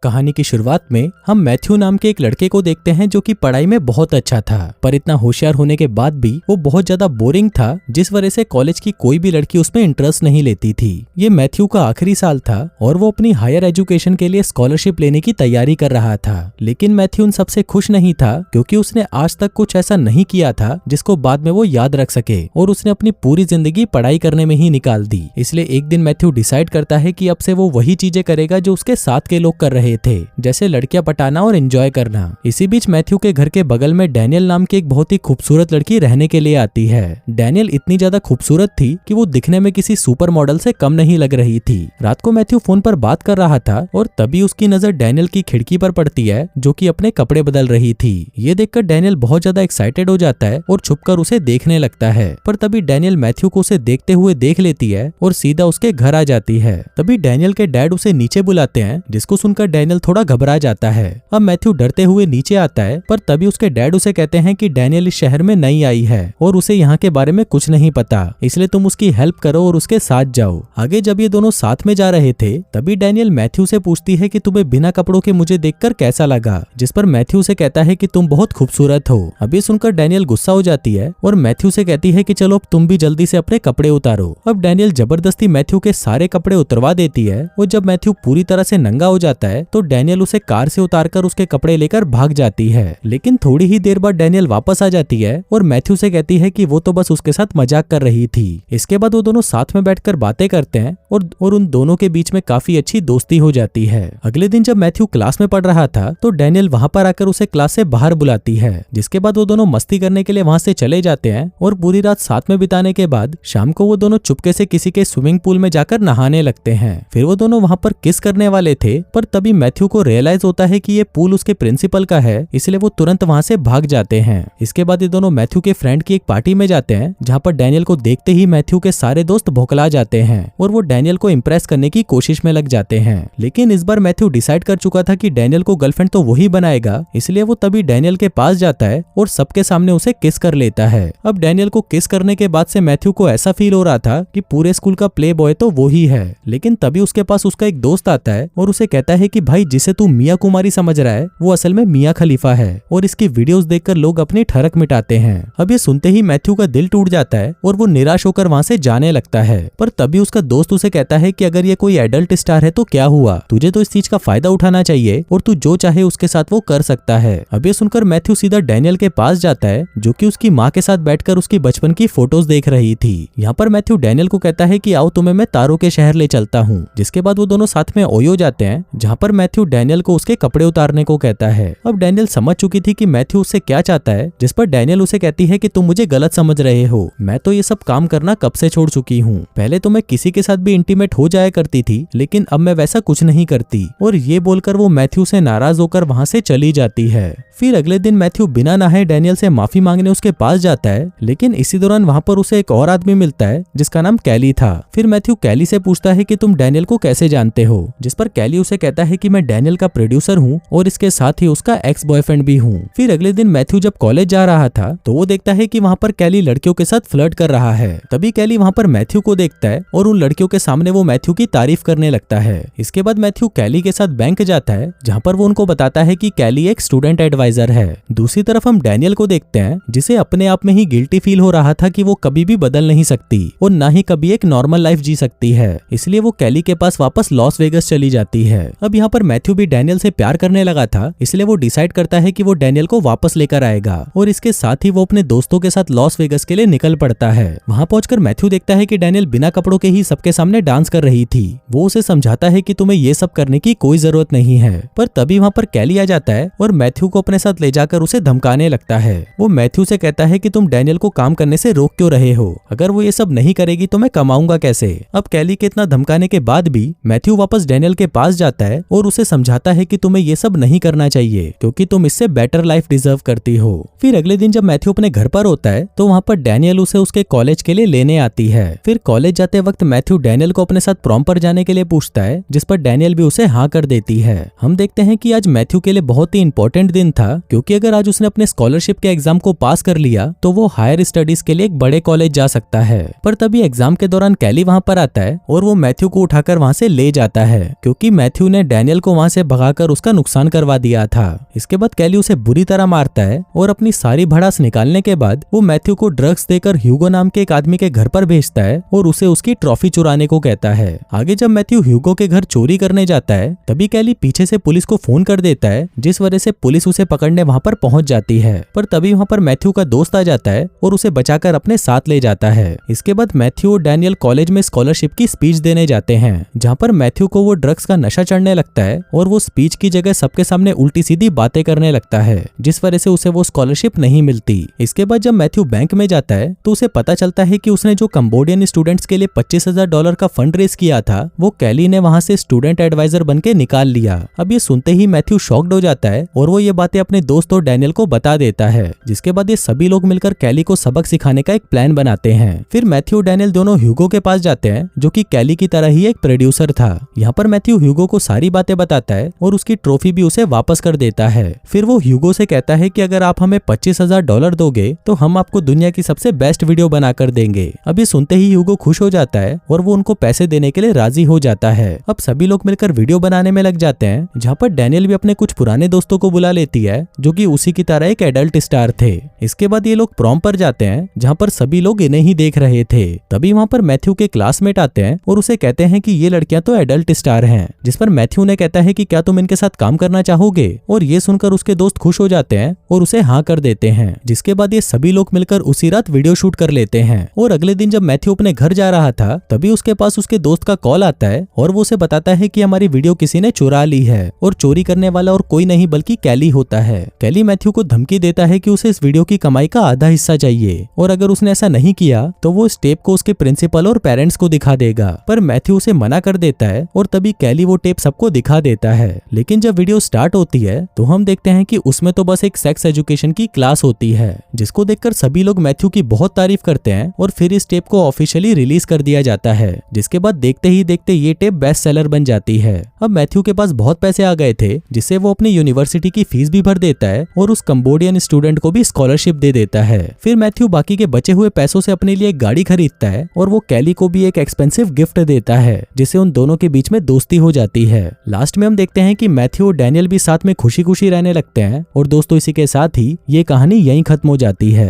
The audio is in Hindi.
कहानी की शुरुआत में हम मैथ्यू नाम के एक लड़के को देखते हैं जो कि पढ़ाई में बहुत अच्छा था, पर इतना होशियार होने के बाद भी वो बहुत ज्यादा बोरिंग था, जिस वजह से कॉलेज की कोई भी लड़की उसमें इंटरेस्ट नहीं लेती थी। ये मैथ्यू का आखिरी साल था और वो अपनी हायर एजुकेशन के लिए स्कॉलरशिप लेने की तैयारी कर रहा था। लेकिन मैथ्यू उन सबसे खुश नहीं था, क्योंकि उसने आज तक कुछ ऐसा नहीं किया था जिसको बाद में वो याद रख सके, और उसने अपनी पूरी जिंदगी पढ़ाई करने में ही निकाल दी। इसलिए एक दिन मैथ्यू डिसाइड करता है कि अब से वो वही चीजें करेगा जो उसके साथ के लोग कर रहे थे, जैसे लड़कियां पटाना और एंजॉय करना। इसी बीच मैथ्यू के घर के बगल में डैनियल नाम की एक बहुत ही खूबसूरत लड़की रहने के लिए आती है। डैनियल इतनी ज्यादा खूबसूरत थी कि वो दिखने में किसी सुपर मॉडल से कम नहीं लग रही थी। रात को मैथ्यू फोन पर बात कर रहा था और तभी उसकी नजर डैनियल की खिड़की पर पड़ती है, जो कि अपने कपड़े बदल रही थी। ये देखकर डैनियल बहुत ज्यादा एक्साइटेड हो जाता है और छुपकर उसे देखने लगता है, पर तभी डैनियल मैथ्यू को उसे देखते हुए देख लेती है और सीधा उसके घर आ जाती है। तभी डैनियल के डैड उसे नीचे बुलाते हैं, जिसको सुनकर डैनियल थोड़ा घबरा जाता है। अब मैथ्यू डरते हुए नीचे आता है, पर तभी उसके डैड उसे कहते हैं कि डैनियल इस शहर में नई आई है और उसे यहाँ के बारे में कुछ नहीं पता, इसलिए तुम उसकी हेल्प करो और उसके साथ जाओ। आगे जब ये दोनों साथ में जा रहे थे, तभी डैनियल मैथ्यू से पूछती है कि तुम्हें बिना कपड़ों के मुझे देखकर कैसा लगा, जिस पर मैथ्यू उसे कहता है कि तुम बहुत खूबसूरत हो। अब ये सुनकर डैनियल गुस्सा हो जाती है और मैथ्यू से कहती है कि चलो अब तुम भी जल्दी से अपने कपड़े उतारो। अब डैनियल जबरदस्ती मैथ्यू के सारे कपड़े उतरवा देती है और जब मैथ्यू पूरी तरह से नंगा हो जाता है तो डैनियल उसे कार से उतारकर उसके कपड़े लेकर भाग जाती है। लेकिन थोड़ी ही देर बाद डैनियल वापस आ जाती है और मैथ्यू से कहती है कि वो तो बस उसके साथ मजाक कर रही थी। इसके बाद वो दोनों साथ में बैठकर बातें करते हैं और उन दोनों के बीच में काफी अच्छी दोस्ती हो जाती है। अगले दिन जब मैथ्यू क्लास में पढ़ रहा था तो डैनियल वहां पर आकर उसे क्लास से बाहर बुलाती है, जिसके बाद वो दोनों मस्ती करने के लिए वहां से चले जाते हैं और पूरी रात साथ में बिताने के बाद शाम को वो दोनों चुपके से किसी के स्विमिंग पूल में जाकर नहाने लगते हैं। फिर वो दोनों वहां पर किस करने वाले थे, पर तभी मैथ्यू को रियलाइज होता है कि ये पूल उसके प्रिंसिपल का है, इसलिए वो तुरंत वहां से भाग जाते हैं। इसके बाद ये दोनों मैथ्यू के फ्रेंड की एक पार्टी में जाते हैं, जहां पर डैनियल को देखते ही मैथ्यू के सारे दोस्त भौंकला जाते हैं और वो डैनियल को इम्प्रेस करने की कोशिश में लग जाते हैं। लेकिन इस बार मैथ्यू डिसाइड कर चुका था कि डैनियल को गर्लफ्रेंड तो वही बनाएगा, इसलिए वो तभी डैनियल के पास जाता है और सबके सामने उसे किस कर लेता है। अब डैनियल को किस करने के बाद से मैथ्यू को ऐसा फील हो रहा था कि पूरे स्कूल का प्ले बॉय तो वो ही है। लेकिन तभी उसके पास उसका एक दोस्त आता है और उसे कहता है कि भाई जिसे तू मिया कुमारी समझ रहा है वो असल में मिया खलीफा है और इसकी वीडियोस देखकर लोग अपनी ठरक मिटाते हैं। अब ये सुनते ही मैथ्यू का दिल टूट जाता है और वो निराश होकर वहां से जाने लगता है, पर तभी उसका दोस्त उसे कहता है कि अगर ये कोई एडल्ट स्टार है तो क्या हुआ, तुझे तो इस चीज का फायदा उठाना चाहिए और तू जो चाहे उसके साथ वो कर सकता है। अब ये सुनकर मैथ्यू सीधा डैनियल के पास जाता है, जो कि उसकी माँ के साथ बैठकर उसकी बचपन की फोटोज देख रही थी। यहाँ पर मैथ्यू डैनियल को कहता है कि आओ तुम्हें मैं तारों के शहर ले चलता हूँ। जिसके बाद वो दोनों साथ में ओयो जाते हैं, जहाँ पर मैथ्यू डैनियल को उसके कपड़े उतारने को कहता है। अब डैनियल समझ चुकी थी कि मैथ्यू उससे क्या चाहता है, जिस पर डैनियल उसे कहती है कि तुम मुझे गलत समझ रहे हो, मैं तो ये सब काम करना कब से छोड़ चुकी हूँ। पहले तो मैं किसी के साथ भी इंटीमेट हो जाया करती थी, लेकिन अब मैं वैसा कुछ नहीं करती। और ये बोलकर वो मैथ्यू से नाराज होकर वहां से चली जाती है। फिर अगले दिन मैथ्यू बिना नहाए डैनियल से माफी मांगने उसके पास जाता है, लेकिन इसी दौरान वहां पर उसे एक और आदमी मिलता है जिसका नाम कैली था। फिर मैथ्यू कैली से पूछता है कि तुम डैनियल को कैसे जानते हो, जिस पर कैली उसे कहता है कि मैं डैनियल का प्रोड्यूसर हूँ और इसके साथ ही उसका एक्स बॉयफ्रेंड भी हूँ। फिर अगले दिन मैथ्यू जब कॉलेज जा रहा था तो वो देखता है कि वहाँ पर कैली लड़कियों के साथ फ्लर्ट कर रहा है। तभी कैली वहाँ पर मैथ्यू को देखता है और उन लड़कियों के सामने वो मैथ्यू की तारीफ करने लगता है। इसके बाद मैथ्यू कैली के साथ बैंक जाता है, जहाँ पर वो उनको बताता है कि कैली एक स्टूडेंट एडवाइजर है। दूसरी तरफ हम डैनियल को देखते हैं, जिसे अपने आप में ही गिल्टी फील हो रहा था कि वो कभी भी बदल नहीं सकती और ना ही कभी एक नॉर्मल लाइफ जी सकती है, इसलिए वो कैली के पास वापस लॉस वेगस चली जाती है। अब यहाँ पर मैथ्यू भी डैनियल से प्यार करने लगा था, इसलिए वो डिसाइड करता है कि वो डैनियल को वापस लेकर आएगा और इसके साथ ही वो अपने दोस्तों के साथ लॉस वेगस के लिए निकल पड़ता है। वहां पहुंचकर मैथ्यू देखता है कि डैनियल बिना कपड़ों के ही सबके सामने डांस कर रही थी। वो उसे समझाता है कि तुम्हें ये सब करने की कोई जरूरत नहीं है, पर तभी वहां पर कैली आ जाता है और मैथ्यू को अपने साथ ले जाकर उसे धमकाने लगता है। वो मैथ्यू से कहता है कि तुम डैनियल को काम करने से रोक क्यों रहे हो, अगर वो ये सब नहीं करेगी तो मैं कमाऊंगा कैसे। अब कैली के इतना धमकाने के बाद भी मैथ्यू वापस डैनियल के पास जाता है और उसे समझाता है कि तुम्हें ये सब नहीं करना चाहिए, क्योंकि तुम इससे बेटर लाइफ डिजर्व करती हो। फिर अगले दिन जब मैथ्यू अपने घर पर होता है तो वहाँ पर डैनियल उसे उसके कॉलेज के लिए लेने आती है। फिर कॉलेज जाते वक्त मैथ्यू डैनियल को अपने साथ प्रॉम पर जाने के लिए पूछता है, जिस पर डैनियल भी उसे हाँ कर देती है। हम देखते हैं कि आज मैथ्यू के लिए बहुत ही इंपॉर्टेंट दिन था, क्योंकि अगर आज उसने अपने स्कॉलरशिप के एग्जाम को पास कर लिया तो वो हायर स्टडीज के लिए एक बड़े कॉलेज जा सकता है। पर तभी एग्जाम के दौरान कैली वहाँ पर आता है और वो मैथ्यू को उठाकर वहाँ से ले जाता है, क्योंकि मैथ्यू ने डैनियल डैनियल को वहां से भगाकर उसका नुकसान करवा दिया था। इसके बाद कैली उसे बुरी तरह मारता है और अपनी सारी भड़ास निकालने के बाद वो मैथ्यू को ड्रग्स देकर ह्यूगो नाम के एक आदमी के घर पर भेजता है और उसे उसकी ट्रॉफी चुराने को कहता है। आगे जब मैथ्यू ह्यूगो के घर चोरी करने जाता है तभी कैली पीछे से पुलिस को फोन कर देता है, जिस वजह से पुलिस उसे पकड़ने वहां पर पहुंच जाती है। पर तभी वहां पर मैथ्यू का दोस्त आ जाता है और उसे बचाकर अपने साथ ले जाता है। इसके बाद मैथ्यू और डैनियल कॉलेज में स्कॉलरशिप की स्पीच देने जाते हैं, जहाँ पर मैथ्यू को वो ड्रग्स का नशा चढ़ने लगता है और वो स्पीच की जगह सबके सामने उल्टी सीधी बातें करने लगता है, जिस वजह से उसे वो स्कॉलरशिप नहीं मिलती। इसके बाद जब मैथ्यू बैंक में जाता है तो उसे पता चलता है कि उसने जो कंबोडियन स्टूडेंट्स के लिए $25,000 का फंड रेज किया था वो कैली ने वहां से स्टूडेंट एडवाइजर बनके निकाल लिया। अब ये सुनते ही मैथ्यू शॉक्ड हो जाता है और वो ये बातें अपने दोस्त और डैनियल को बता देता है, जिसके बाद ये सभी लोग मिलकर कैली को सबक सिखाने का एक प्लान बनाते हैं। फिर मैथ्यू और डैनियल दोनों ह्यूगो के पास जाते हैं, जो कि कैली की तरह ही एक प्रोड्यूसर था। यहाँ पर मैथ्यू ह्यूगो को सारी बातें बताता है और उसकी ट्रॉफी भी उसे वापस कर देता है। फिर वो ह्यूगो से कहता है कि अगर आप हमें $25,000 दोगे तो हम आपको दुनिया की सबसे बेस्ट वीडियो बनाकर देंगे। अब ये सुनते ही ह्यूगो खुश हो जाता है और वो उनको पैसे देने के लिए राजी हो जाता है। अब सभी लोग मिलकर वीडियो बनाने में लग जाते हैं, जहाँ पर डैनियल भी अपने कुछ पुराने दोस्तों को बुला लेती है, जो कि उसी की तरह एक एडल्ट स्टार थे। इसके बाद ये लोग प्रॉम पर जाते हैं, जहाँ पर सभी लोग इन्हें ही देख रहे थे। तभी वहाँ पर मैथ्यू के क्लासमेट आते हैं और उसे कहते हैं कि ये लड़कियां तो एडल्ट स्टार हैं, जिस पर मैथ्यू ने कहता है कि क्या तुम इनके साथ काम करना चाहोगे, और ये सुनकर उसके दोस्त खुश हो जाते हैं और उसे हाँ कर देते हैं। जिसके बाद ये सभी लोग मिलकर उसी रात वीडियो शूट कर लेते हैं। और अगले दिन जब मैथ्यू अपने घर जा रहा था तभी उसके पास उसके दोस्त का कॉल आता है और वो उसे बताता है कि हमारी वीडियो किसी ने चुरा ली है और चोरी करने वाला और कोई नहीं बल्कि कैली होता है। कैली मैथ्यू को धमकी देता है कि उसे इस वीडियो की कमाई का आधा हिस्सा चाहिए और अगर उसने ऐसा नहीं किया तो वो इस टेप को उसके प्रिंसिपल और पेरेंट्स को दिखा देगा। पर मैथ्यू उसे मना कर देता है और तभी कैली वो टेप सबको दिखा देता है। लेकिन जब वीडियो स्टार्ट होती है तो हम देखते हैं कि उसमें तो बस एक सेक्स एजुकेशन की क्लास होती है, जिसको देखकर सभी लोग मैथ्यू की बहुत तारीफ करते हैं और फिर इस टेप को ऑफिशियली रिलीज कर दिया जाता है, जिसके बाद देखते ही देखते ये टेप बेस्ट सेलर बन जाती है। अब मैथ्यू के पास बहुत पैसे आ गए थे, जिससे वो अपनी यूनिवर्सिटी की फीस भी भर देता है और उस कंबोडियन स्टूडेंट को भी स्कॉलरशिप दे देता है। फिर मैथ्यू बाकी के बचे हुए पैसों से अपने लिए एक गाड़ी खरीदता है और वो कैली को भी एक एक्सपेंसिव गिफ्ट देता है, जिससे उन दोनों के बीच में दोस्ती हो जाती है। लास्ट में हम देखते हैं कि मैथ्यू और डैनियल भी साथ में खुशी खुशी रहने लगते हैं और दोस्तों इसी के साथ ही ये कहानी यहीं खत्म हो जाती है।